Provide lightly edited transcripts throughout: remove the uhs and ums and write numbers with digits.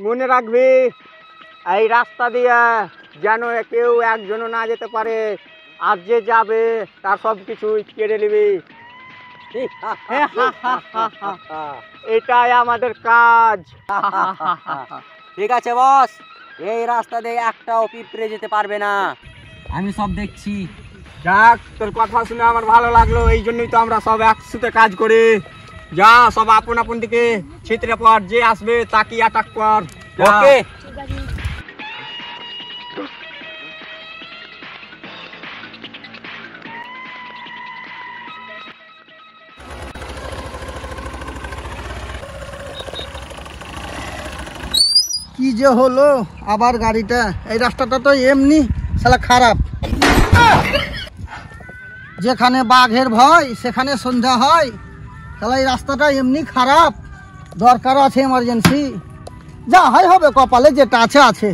মনে রাখবি এই রাস্তা দিয়ে যেন কেউ একজনও না যেতে পারে, আর যে যাবে তার সব কিছু কেড়ে নিবি। এটাই আমাদের কাজ। ঠিক আছে বস, এই রাস্তা দিয়ে একটাও পিঁপড়ে যেতে পারবে না, আমি সব দেখছি। যাক, তোর কথা শুনে আমার ভালো লাগলো, এই জন্যই তো আমরা সব একসাথে কাজ করি। যা, সব আপন আপন দিকে ছিতরে পর, যে আসবে তাকে অ্যাটাক কর। ওকে। কি যে হলো আবার গাড়িটা, এই রাস্তাটা তো এমনি শালা খারাপ। যেখানে বাঘের ভয় সেখানে সন্ধ্যা হয়। শালা এই রাস্তাটা এমনি খারাপ, দরকার আছে এমার্জেন্সি। যা হয় হবে, কপালে যেটা আছে আছে,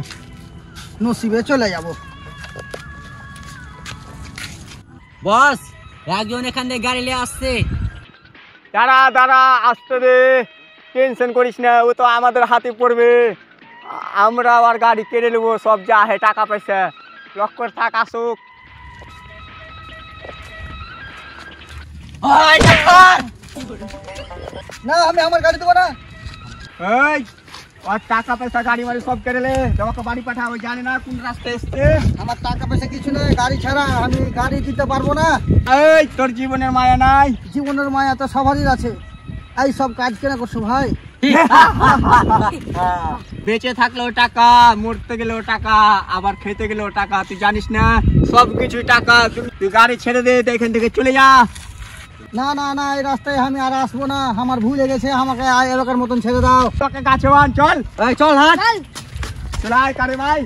নসিবে চলে যাব। বস, একজন এখান থেকে গাড়ি নিয়ে আসছে। দাঁড়া দাঁড়া, আসতে দে, টেনশন করিস না, ও তো আমাদের হাতে পড়বে। আমরা আবার গাড়ি কেড়ে নেবো, সব যা হে টাকা পয়সা। লক্ষ্য থাক, আসুক। না, আমি আমার গাড়ি দেবো না। এই, আর টাকা পয়সা গাড়ি মারি সব কেড়ে লে, তোমাকে বাড়ি পাঠা। ওই জানে না কোন রাস্তায় এসছে। আমার টাকা পয়সা কিছু নেই, গাড়ি ছাড়া আমি গাড়ি দিতে পারবো না। এই, তোর জীবনের মায়া নাই? জীবনের মায়া তো সবারই আছে। এই সব কাজ কেনা করছো ভাই? বেঁচে থাকলেও টাকা, মরতে গেলেও টাকা, আবার খেতে গেলেও টাকা। তুই জানিস না, সব কিছুই টাকা। তুই গাড়ি ছেড়ে দে, এখান থেকে চলে যা। না না না, এই রাস্তায় আমি আর আসবো না, আমার ভুল হয়ে গেছে, আমাকে এলাকার মতন ছেড়ে দাও। তোকে গাছে বান, চল। এই চল, হাট চল, আয় কারে ভাই।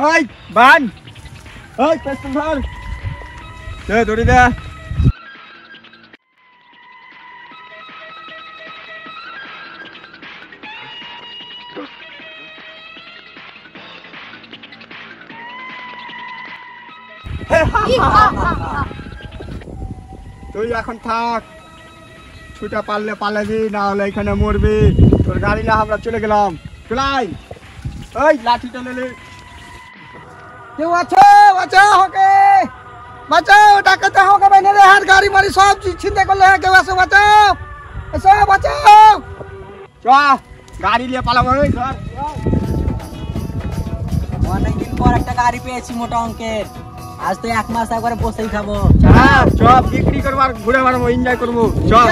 ওই বান, ওই পেছন ধর, দে ধরে দে। তুই এখন থাক, ছুটা পারলে পালাবি, না হলে এখানে মরবি। তোর গাড়ি না, আমরা চলে গেলাম। চলাই, ওই লাঠিটা নিলে। কেউ আছো? বাঁচাও ওকে, বাঁচাও, ডাকাতে হোকে বাইনে রে, হাত গাড়ি মারি সব চিন্তা করলে। কেউ আসো, বাঁচাও, এসো বাঁচাও। চ, গাড়ি নিয়ে পালাবো। অনেকদিন পর একটা গাড়ি পেয়েছি মোটা অঙ্কের, আজ তো 1 মাস একবারে বসেই খাবো। সব বিক্রি করবো আর ঘুরে বেড়াবো, এনজয় করবো। চল,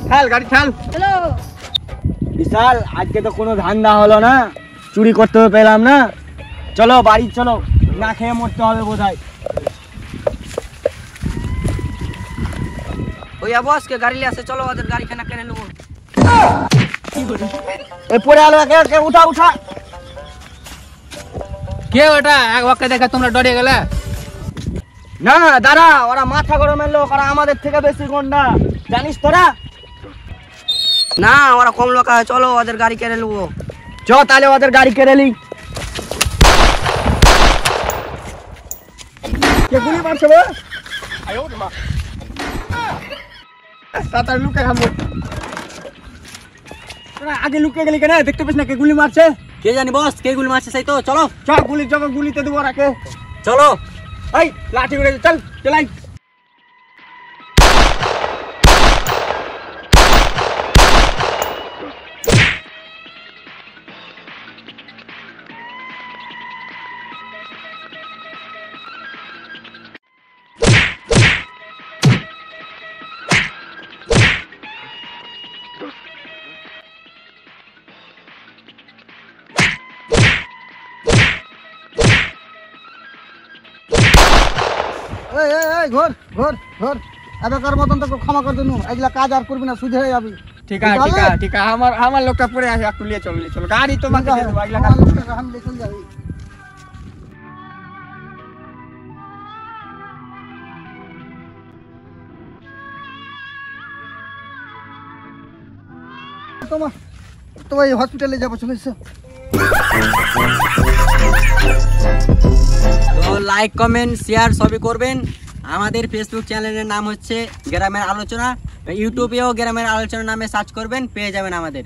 খেল গাড়ি, খেল। বিশাল, আজকে তো কোনো ধান্দা হলো না, চুরি করতে পেলাম না। চলো বাড়ি চলো, না খেয়ে মরতে হবে বোধহয়। ওইয়া বসকে গাড়ি নিয়ে আসে, চলো ওদের গাড়ি খানা কিনে নেবো। এই পরে আলো, একে উঠা উঠা। কে ওটা? এক ওকে দেখে তোমরা ডরে গেলে? না দাঁড়া, ওরা মাথা গরমের লোক, ওরা আমাদের থেকে বেশি গন্ডা, জানিস তোরা? না, ওরা কম লোক আছে, চলো ওদের গাড়ি কিনে নেবো। চ তাহলে ওদের গাড়ি কেড়ে নি। কে গুলি মারছে রে? তাড়াতাড়ি লুকে থামবো। তোরা আগে লুকিয়ে গেলি কেন? দেখতে পাস না কে গুলি মারছে? কে জানি বস, কে গুলি মারছে, সেই তো। চলো চল, গুলির জগৎ গুলিতে দেবো রাখে। চলো। এই লাঠি উড়ে, চল চলাই। ঘর ঘর ঘর, এবার মতন তোকে ক্ষমা করে দিন, এগুলা কাজ আর করবি না, সুধে হয়ে যাবি। ঠিক আছে ঠিক আছে ঠিক আছে, আমার লোকটা পড়ে আছে, একটু নিয়ে চল, চল গাড়ি তোমাকে দিয়ে দেবো, এগুলা কাজ আমি চলে যাবি। তোমার হসপিটালে যাবো, চলে এসো। তো লাইক কমেন্ট শেয়ার সবই করবেন, আমাদের ফেসবুক চ্যানেলের নাম হচ্ছে গ্রামের আলোচনা, ইউটিউবেও গ্রামের আলোচনা নামে সার্চ করবেন, পেয়ে যাবেন আমাদের।